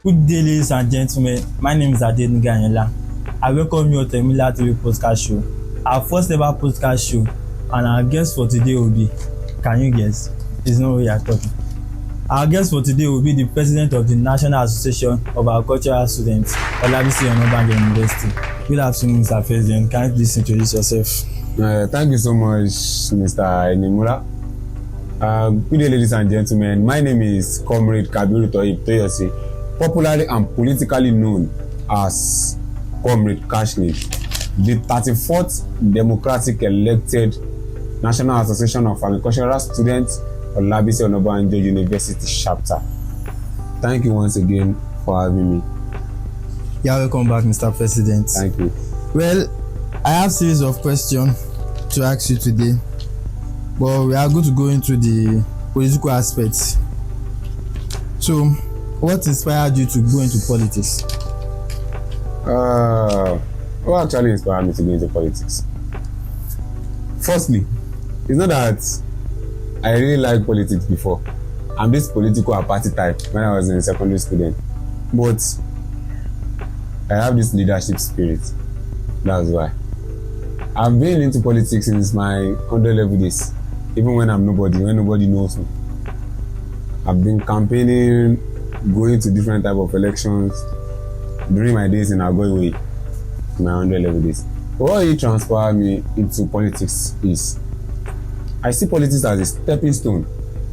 Good day, ladies and gentlemen. My name is Adenige Anyela. I welcome you to Emila TV podcast show, our first ever podcast show, and our guest for today will be, can you guess? It's not we are talking. Our guest for today will be the president of the National Association of Agricultural Students, Olabisi Onabanjo University. Good afternoon, Mr. President. Can you please introduce yourself? Thank you so much, Mr. Enimura. Good day, ladies and gentlemen. My name is Comrade Kabiru Toyosi, popularly and politically known as Comrade Kashni, the 34th democratic elected National Association of Agricultural Students, Olabisi Onabanjo University chapter. Thank you once again for having me. Yeah, welcome back, Mr. President. Thank you. Well, I have a series of questions to ask you today, but we are going to go into the political aspects. So, what inspired you to go into politics? What actually inspired me to go into politics? Firstly, it's not that I really liked politics before. I'm this political apathy type when I was in secondary school then. But I have this leadership spirit. That's why. I've been into politics since my 100 level days. Even when I'm nobody, when nobody knows me. I've been campaigning, going to different type of elections during my days in Agoiwe, my 100 level days. But what really transferred me into politics is I see politics as a stepping stone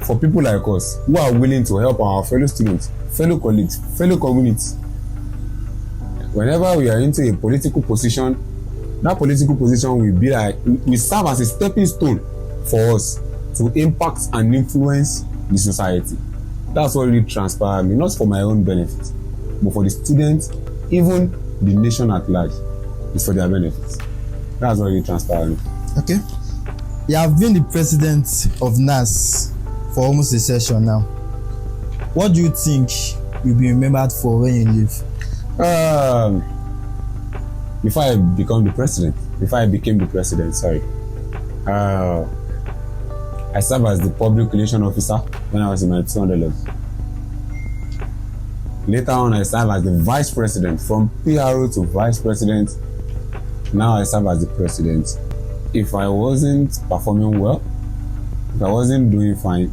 for people like us who are willing to help our fellow students, fellow colleagues, fellow communities. Whenever we are into a political position, that political position will serve as a stepping stone for us to impact and influence the society. That's what really transpired me, not for my own benefit, but for the students, even the nation at large. It's for their benefits. That's what really transpired me. Okay. You have been the president of NAS for almost a session now. What do you think you'll be remembered for when you leave? Before I became the president, I served as the public relation officer when I was in my 200 level. Later on, I served as the vice president, from PRO to vice president. Now I serve as the president. If I wasn't performing well, if I wasn't doing fine,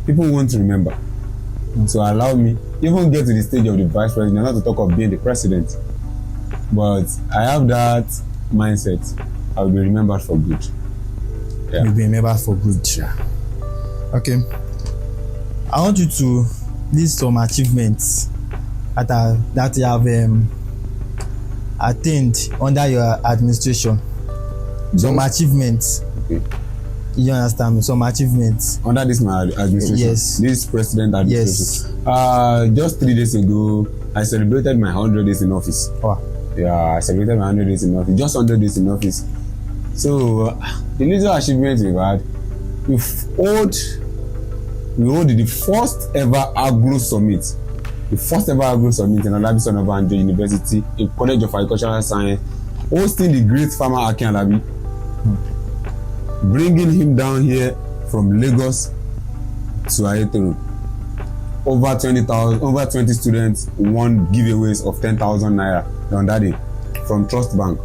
people won't remember. So allow me, even get to the stage of the vice president, not to talk of being the president. But I have that mindset. I will be remembered for good. Yeah. You'll be remembered for good. Yeah. Okay. I want you to list some achievements that you have attained under your administration. Some achievements. Okay. You understand me? Some achievements. Under this my administration? Yes. This president administration? Yes. Just 3 days ago, I celebrated my 100 days in office. Wow. Yeah, I celebrated my 100 days in office. Just 100 days in office. So, the little achievements we've had, we hold the first ever Agro Summit. The first ever Agro Summit in Olabisi Onabanjo University in College of Agricultural Science, hosting the great farmer Akin Alabi. Bringing him down here from Lagos to Ayetoro. Over 20 students won giveaways of 10,000 naira on that day from Trust Bank.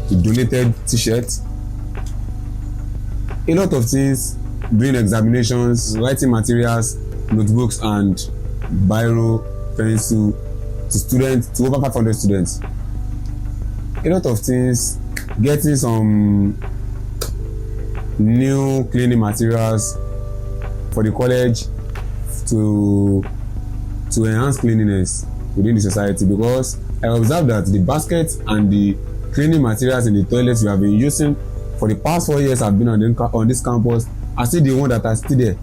We donated t-shirts, a lot of things, doing examinations, writing materials, notebooks and biro, pencil to students, to over 500 students. A lot of things, getting some new cleaning materials for the college to enhance cleanliness within the society, because I observed that the baskets and the cleaning materials in the toilets we have been using for the past 4 years I've been on this campus are still the ones that are still there.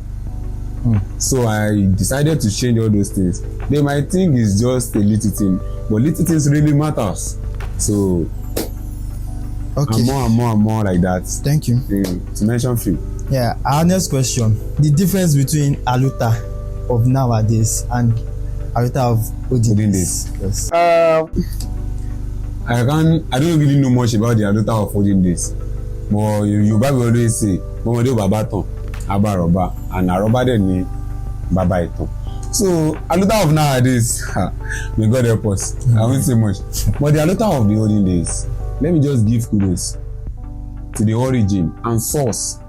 So I decided to change all those things. They might think it's just a little thing, but little things really matters. So okay. And more like that. Thank you. To mention few. Yeah, our next question. The difference between Aluta of nowadays and Aluta of olden days. Yes. I don't really know much about the Aluta of olden days. But you always say, Momode Baba Ton, Aba Roba, and Aroba de ni Baba Eton. So Aluta of nowadays, may God help us. I won't say much. But the Aluta of the olden days, let me just give kudos to the origin and source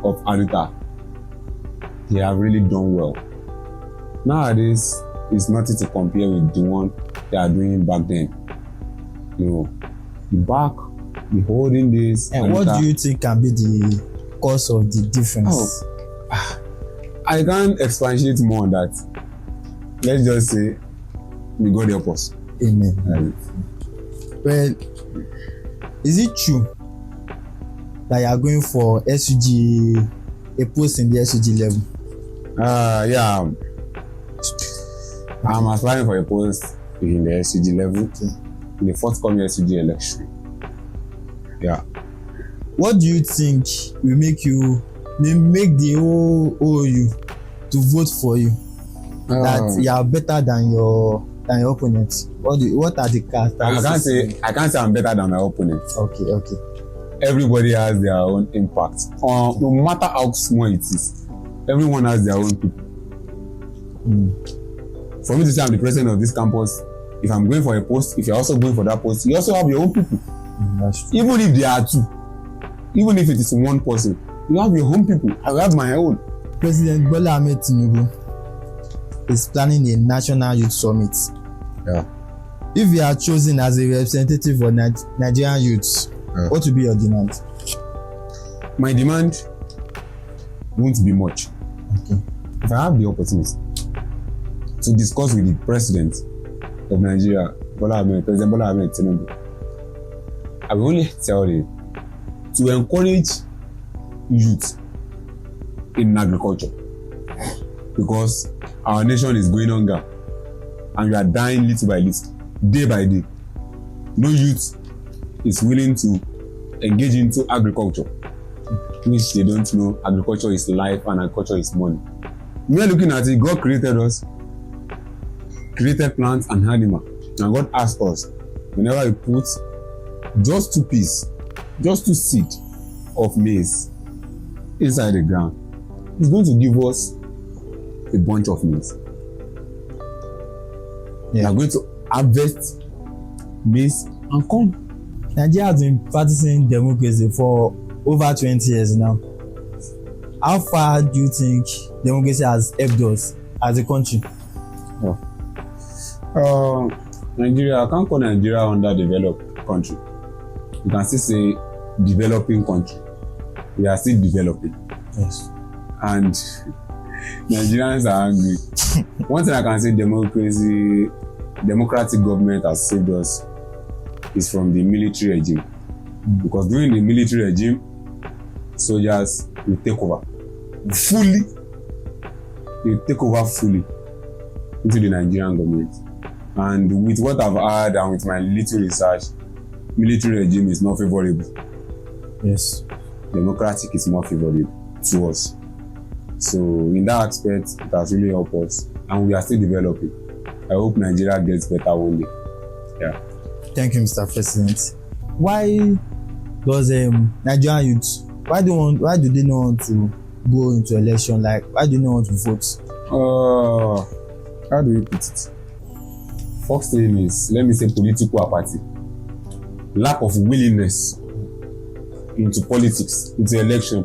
of Aluta. They have really done well. Nowadays, it's nothing to compare with the one they are doing back then. You know, the olden days. And what do you think can be the cause of the difference? I can't expatiate more on that. Let's just say, may God help us. Amen. Well, is it true that you are going for SUG, a post in the SUG level? Yeah. I'm applying for a post in the SUG level in the forthcoming SUG election. Yeah. What do you think will make the whole OU to vote for you? That you are better than your opponent. What are the characteristics? I can't say I'm better than my opponent. Okay. Everybody has their own impact. No matter how small it is, everyone has their own people. For me to say I'm the president of this campus, if I'm going for a post, if you're also going for that post, you also have your own people. That's true. Even if there are two, even if it is one person, you have your own people. I have my own. President Bola Ahmed Tinubu is planning a national youth summit. Yeah. If you are chosen as a representative of Nigerian youths, what will be your demand? My demand won't be much. Okay. If I have the opportunity to discuss with the president of Nigeria, President Bola Ahmed Tinubu, I will only tell him to encourage youth in agriculture, because our nation is going hunger and we are dying little by little, day by day. No youth is willing to engage into agriculture, which they don't know agriculture is life and agriculture is money. We are looking at it. God created us, created plants and animals, and God asked us, whenever we put just 2 pieces, just 2 seeds of maize inside the ground, He's going to give us a bunch of maize. We are going to harvest maize and corn. Nigeria has been practicing democracy for over 20 years now. How far do you think democracy has helped us as a country? Nigeria, I can't call Nigeria underdeveloped country. You can still say developing country. We are still developing. Yes. And Nigerians are angry. One thing I can say, democratic government has saved us is from the military regime. Because during the military regime, soldiers will take over fully. They take over fully into the Nigerian government. And with what I've heard and with my little research, military regime is not favorable. Yes. Democratic is more favorable to us. So in that aspect, it has really helped us, and we are still developing. I hope Nigeria gets better one day. Yeah. Thank you, Mr. President. Why does Nigerian youth, why do they not want to go into election? Like, why do they not want to vote? How do we put it? First thing is, let me say, political apathy. Lack of willingness into politics, into election.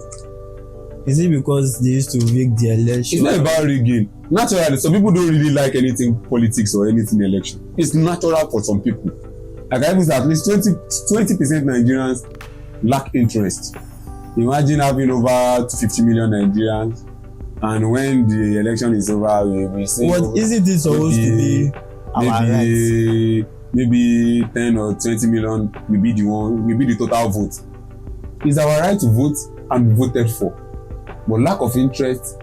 Is it because they used to rig the election? It's not about rigging. Naturally, some people don't really like anything politics or anything election. It's natural for some people. Like I was at least 20% Nigerians lack interest. Imagine having over 50 million Nigerians, and when the election is over, we say, what isn't it supposed to be our right? Maybe 10 or 20 million will be the total vote. It's our right to vote and be voted for. But lack of interest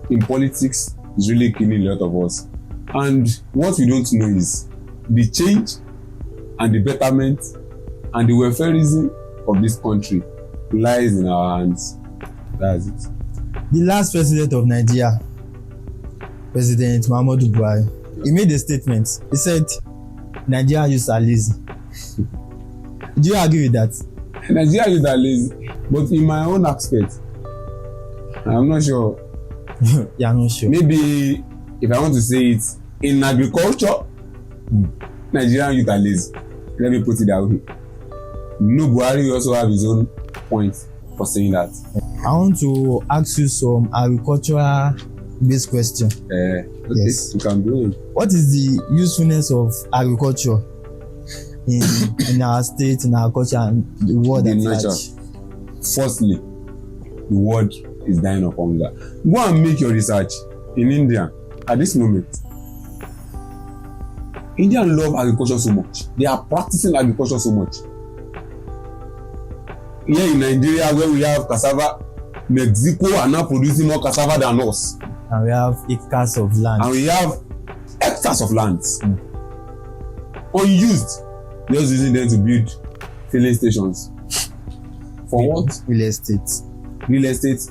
in politics is really killing a lot of us. And what we don't know is the change and the betterment and the welfareism of this country lies in our hands. That's it. The last president of Nigeria, President Muhammadu Buhari, he made a statement. He said, Nigerian youths are lazy. Do you agree with that? Nigerian youths are lazy. But in my own aspect, I'm not sure. You are not sure. Maybe if I want to say it, in agriculture, Nigerian youth are lazy. Let me put it that way. No, Buhari also have his own points for saying that. I want to ask you some agricultural based question. Okay, Yes. you can do it. What is the usefulness of agriculture in our state, in our culture, and the world at nature. large? Firstly, the world is dying of hunger. Go and make your research in India at this moment. Indians love agriculture so much. They are practicing agriculture so much. Here in Nigeria, where we have cassava, Mexico are now producing more cassava than us. And we have acres of land. And we have hectares of lands unused, just using them to build filling stations. For what? Real estate. Real estate.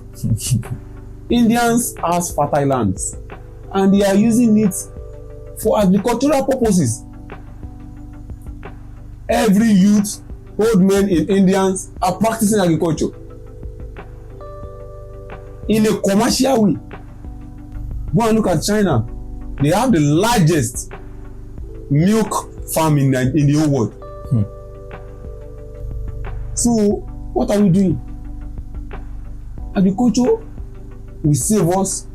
Indians has fertile lands and they are using it for agricultural purposes. Every youth, old men in Indians are practicing agriculture in a commercial way. Go and look at China. They have the largest milk farm in the whole world. So what are we doing? Agriculture will save us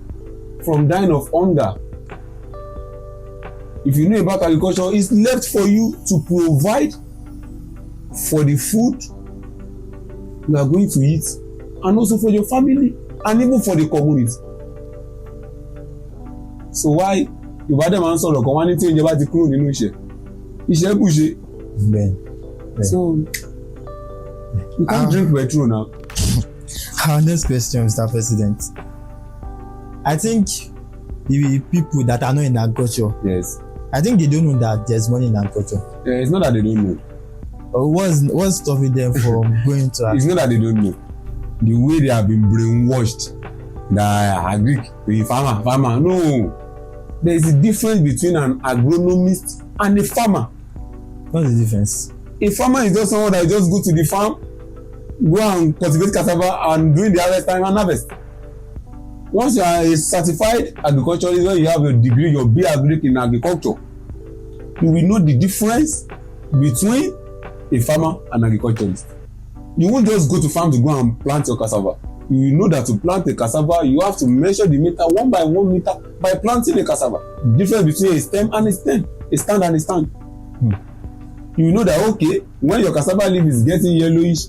from dying of hunger. If you know about agriculture, it's left for you to provide for the food you are going to eat, and also for your family, and even for the community. So why Yorùbá dẹ̀ máa ń sọ̀rọ̀ kan wá ní tí oúnjẹ bá ti kúrò nínú iṣẹ́ kù ṣe. So you can't drink petrol now. Our next question, Mr. President. I think the people that are not in agriculture, Yes. I think they don't know that there's money in agriculture. It's not that they don't know. What's stopping them from going to It's agriculture? not that they don't know. The way they have been brainwashed that agric, the farmer. No. There is a difference between an agronomist and a farmer. What's the difference? A farmer is just someone that just go to the farm, go and cultivate cassava and during the harvest time and harvest. Once you are a certified agriculturalist, when you have a degree, your B.Agric in agriculture, you will know the difference between a farmer and agriculturalist. You won't just go to farm to go and plant your cassava. You will know that to plant a cassava, you have to measure the meter 1 by 1 meter by planting a cassava. The difference between a stem and a stem, a stand and a stand. You will know that, okay, when your cassava leaf is getting yellowish,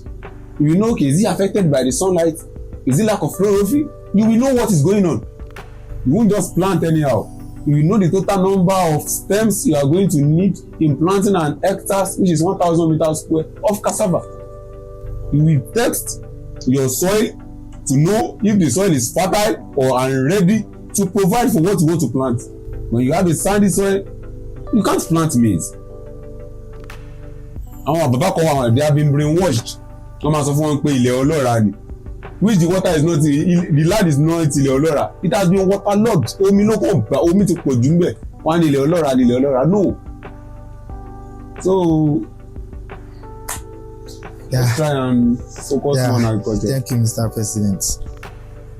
you will know, okay, is it affected by the sunlight? Is it lack of chlorophyll? You will know what is going on. You won't just plant anyhow. You will know the total number of stems you are going to need in planting an hectare, which is 1,000 meters square of cassava. You will test your soil to know if the soil is fertile or and ready to provide for what you want to plant. When you have a sandy soil, you can't plant maize. Àwọn bàbá kan wà, they have been brainwashed. Wọ́n máa sọ fún wọn pé ilẹ̀ ọlọ́ràá ni. Which the water is not, the land is not ilẹ̀ ọlọ́ràá. It has been waterlogged. Omi ló kàn gbà, omi ti pọ̀ jù ń bẹ̀. Wọ́n á ní ilẹ̀ ọlọ́ràá ni ilẹ̀ ọlọ́ràá. No. So let's try and focus on agriculture. Thank you, Mr. President.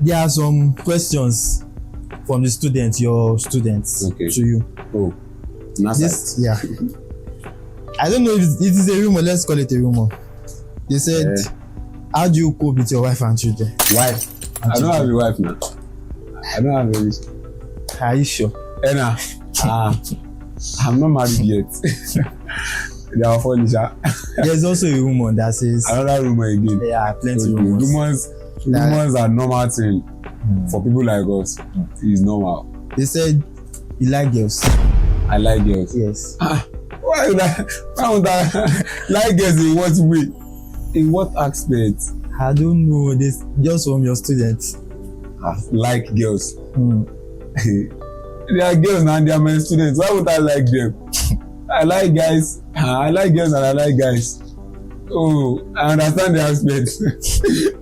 There are some questions from the students, your students, Okay. to you. Oh, This, yeah. I don't know if it is a rumor. Let's call it a rumor. They said, how do you cope with your wife and children? Wife? I don't have a wife now. I don't have a wife. Are you sure? Ena, I'm not married yet. They are funny, sha. There's also a rumor that says, Another rumor again. yeah, plenty Okay. rumors. Rumors are normal thing for people like us. It's normal. They said, you like girls. I like girls. Yes. Why would I like girls in what way? In what aspect? I don't know this, just from your students. Like girls. They are girls now and they are my students. Why would I like them? I like guys. I like girls and I like guys. Oh, I understand the aspect.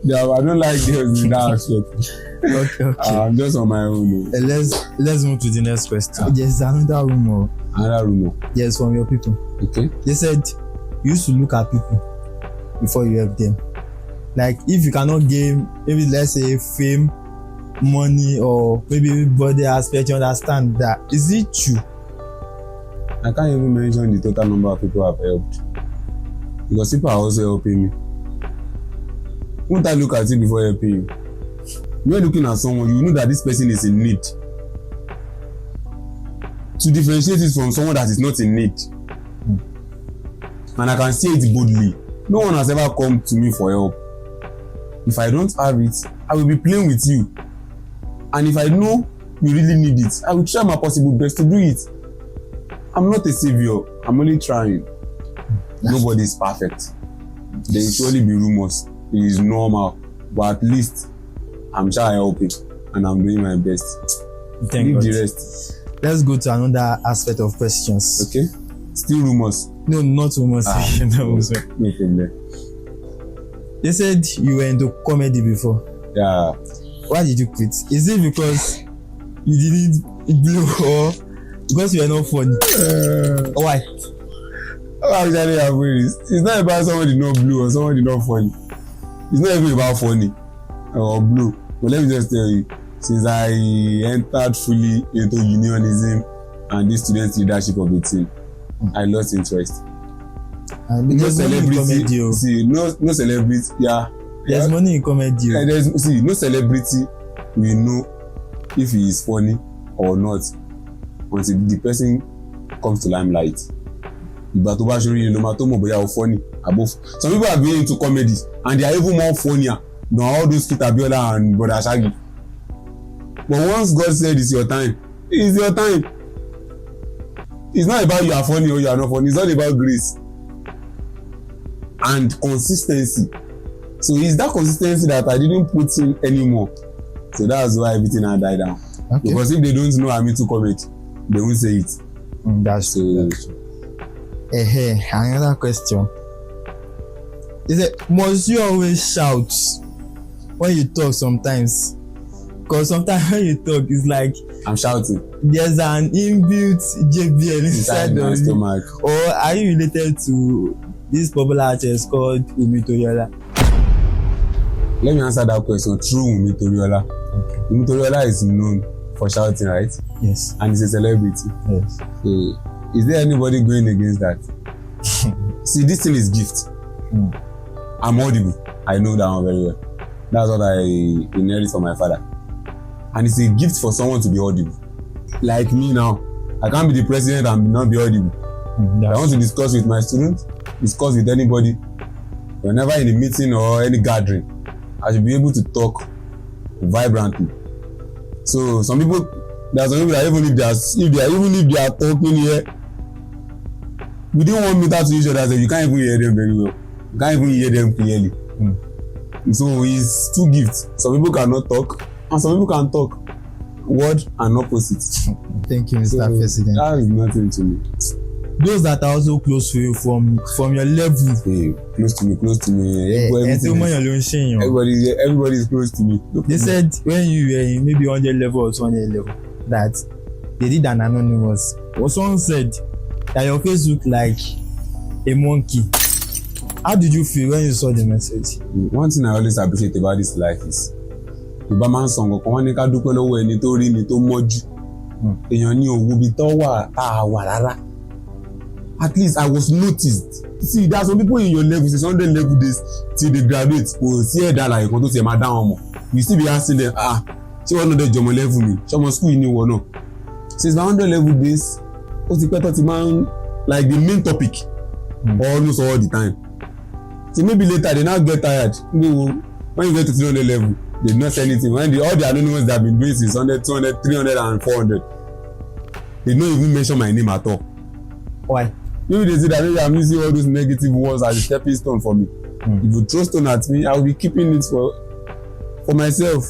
Yeah, I don't like girls in that aspect. Okay. I'm just on my own. Let's move to the next question. There's another rumor. Another rumor. Yes, from your people. Okay. They said you used to look at people before you help them. Like if you cannot gain, maybe let's say fame, money or maybe body aspect, you understand that. Is it true? I can't even mention the total number of people I've helped because people are also helping me. Won't I look at you before helping you? When you're looking at someone, you know that this person is in need. To differentiate it from someone that is not in need. And I can say it boldly. No one has ever come to me for help. If I don't have it, I will be playing with you. And if I know you really need it, I will try my possible best to do it. I'm not a savior. I'm only trying. Nobody is perfect. There will surely be rumors. It is normal. But at least I'm trying helping and I'm doing my best. Thank God. Leave the rest. Let's go to another aspect of questions. Okay? Still rumors. No, not rumors. No problem. They said you were into comedy before. Yeah. Why did you quit? Is it because you didn't blow or because you were not funny? Why? How actually happen is it's not about someone did not blue or someone did not funny. It's not even about funny or blue. But let me just tell you, since I entered fully into unionism and this student leadership of the team, I lost interest. No celebrity, see, no celebrity, yeah. There's money in comedy. See, no celebrity will know if he is funny or not until the person comes to limelight. Ìgbà tó bá ṣe orí ló máa tó mọ̀ bóyá o funny above. Some people have been into comedy and they are even more funnier than all those Kit Abiola and Brother Shaggy. But once God said it's your time, it's your time. It's not about you are funny or you are not funny. It's all about grace and consistency. So it's that consistency that I didn't put in anymore. So that's why everything had died down. Okay. Because if they don't know I'm into comedy, they won't say it. That's true. Another question. Is it must you always shout when you talk sometimes? Because sometimes when you talk, it's like I'm shouting. There's an inbuilt JBL inside my stomach. Or are you related to this popular artist called Wumi Toriola? Let me answer that question through Wumi Toriola. Okay. Wumi Toriola is known for shouting, right? Yes. And he's a celebrity. Yes. So, is there anybody going against that? See, this thing is gift. I'm audible. I know that one very well. That's what I inherited from my father. And it's a gift for someone to be audible. Like me now, I can't be the president and not be audible. I want to discuss with my students, discuss with anybody. Whenever in a meeting or any gathering, I should be able to talk vibrantly. So there are some people that even if they are talking here, within 1 meter to each other, so you can't even hear them very well. You can't even hear them clearly. So it's two gifts. Some people cannot talk, and some people can talk. Word and opposite. Thank you, Mr. President. That is nothing to me. Those that are also close to you from your level. Hey, close to me. Everybody is close to me. They said when you were in maybe 100 level or 200 level that they did an anonymous. Or someone said that your face looked like a monkey. How did you feel when you saw the message? One thing I always appreciate about this life is Yorùbá máa ń sọ nǹkan kan wọ́n ní ká dúpẹ́ lọ́wọ́ ẹni tó rí ni tó mọ́jú. Èèyàn ní òwò ibi tó wà tá a wà rárá. At least I was noticed. See, there are some people in your level, 600 level days till they graduate. Kò sí ẹ̀dá àlàyé kan tó tiẹ̀ máa dá wọn mọ̀. You still be asking them, ṣé wọ́n náà dẹ̀ jọmọ level mi? Ṣé ọmọ school yìí ni wọ́n náà? Since 100 level days, ó ti pẹ́ tó ti máa ń like the main topic almost all the time. So maybe later they now get tired. When you get to 300 level, they don't say anything. When all the anonymous that have been doing 600, 200, 300 and 400, they don't even mention my name at all. Why? Maybe they say that maybe I'm using all those negative words as a stepping stone for me. If you throw stone at me, I will be keeping it for myself,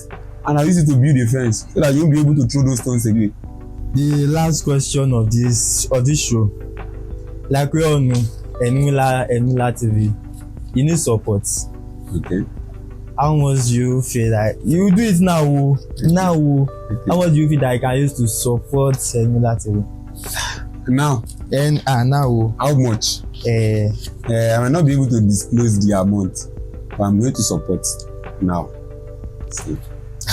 and I use it to build a fence so that you won't be able to throw those stones again. The last question of this show, like we all know, Enula TV, you need support. Okay. How much do you feel like you do it now? Okay. How much do you feel that I can use to support Enula TV? Now. Now. How much? I might not be able to disclose the amount, but I'm going to support now. See.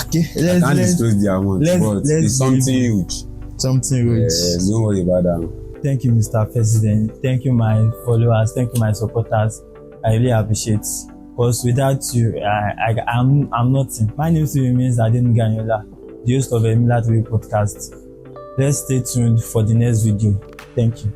Okay, I can't disclose the amount, but it's something huge. Something huge. Yes, don't worry about that. Thank you, Mr. President. Thank you, my followers. Thank you, my supporters. I really appreciate. Because without you, I'm nothing. My name still remains Adenuga Anyola, the host of Emila TV podcast. Let's stay tuned for the next video. Thank you.